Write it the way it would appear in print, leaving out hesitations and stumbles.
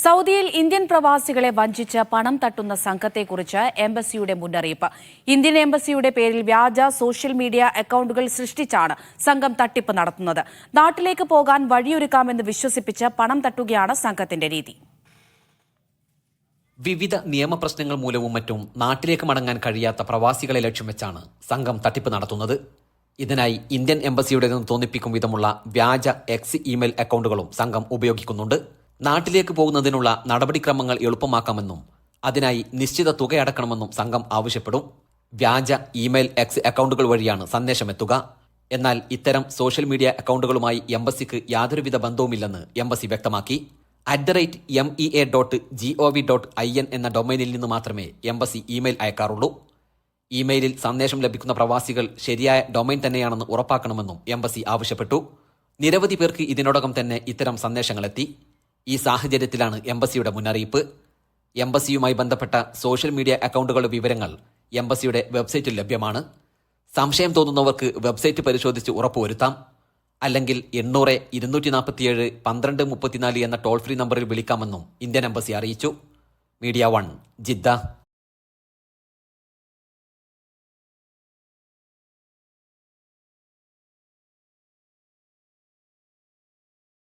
സൗദിയിൽ ഇന്ത്യൻ പ്രവാസികളെ വഞ്ചിച്ച് പണം തട്ടുന്ന സംഘത്തെക്കുറിച്ച് എംബസിയുടെ മുന്നറിയിപ്പ്. ഇന്ത്യൻ എംബസിയുടെ പേരിൽ വ്യാജ സോഷ്യൽ മീഡിയ അക്കൗണ്ടുകൾ സൃഷ്ടിച്ചാണ് സംഘം തട്ടിപ്പ് നടത്തുന്നത്. നാട്ടിലേക്ക് പോകാൻ വഴിയൊരുക്കാമെന്ന് വിശ്വസിപ്പിച്ച് പണം തട്ടുകയാണ് സംഘത്തിന്റെ രീതി. വിവിധ നിയമപ്രശ്നങ്ങൾ മൂലവും മറ്റും നാട്ടിലേക്ക് മടങ്ങാൻ കഴിയാത്ത പ്രവാസികളെ ലക്ഷ്യം വെച്ചാണ് സംഘം തട്ടിപ്പ് നടത്തുന്നത്. ഇതിനായി ഇന്ത്യൻ എംബസിയുടേതെന്ന് തോന്നിപ്പിക്കും വിധമുള്ള വ്യാജ എക്സ് ഇമെയിൽ അക്കൗണ്ടുകളും സംഘം ഉപയോഗിക്കുന്നുണ്ട്. നാട്ടിലേക്ക് പോകുന്നതിനുള്ള നടപടിക്രമങ്ങൾ എളുപ്പമാക്കാമെന്നും അതിനായി നിശ്ചിത തുക അടക്കണമെന്നും സംഘം ആവശ്യപ്പെടും. വ്യാജ ഇമെയിൽ എക്സ് അക്കൗണ്ടുകൾ വഴിയാണ് സന്ദേശമെത്തുക. എന്നാൽ ഇത്തരം സോഷ്യൽ മീഡിയ അക്കൗണ്ടുകളുമായി എംബസിക്ക് യാതൊരുവിധ ബന്ധവുമില്ലെന്ന് എംബസി വ്യക്തമാക്കി. @mea.gov.in എന്ന ഡൊമൈനിൽ നിന്ന് മാത്രമേ എംബസി ഇമെയിൽ അയക്കാറുള്ളൂ. ഇമെയിലിൽ സന്ദേശം ലഭിക്കുന്ന പ്രവാസികൾ ശരിയായ ഡൊമൈൻ തന്നെയാണെന്ന് ഉറപ്പാക്കണമെന്നും എംബസി ആവശ്യപ്പെട്ടു. നിരവധി പേർക്ക് ഇതിനോടകം തന്നെ ഇത്തരം സന്ദേശങ്ങളെത്തി. ഈ സാഹചര്യത്തിലാണ് എംബസിയുടെ മുന്നറിയിപ്പ്. എംബസിയുമായി ബന്ധപ്പെട്ട സോഷ്യൽ മീഡിയ അക്കൗണ്ടുകളുടെ വിവരങ്ങൾ എംബസിയുടെ വെബ്സൈറ്റിൽ ലഭ്യമാണ്. സംശയം തോന്നുന്നവർക്ക് വെബ്സൈറ്റ് പരിശോധിച്ച് ഉറപ്പുവരുത്താം. അല്ലെങ്കിൽ 800-247-1234 എന്ന ടോൾ ഫ്രീ നമ്പറിൽ വിളിക്കാമെന്നും ഇന്ത്യൻ എംബസി അറിയിച്ചു. Media 1 Jeddah.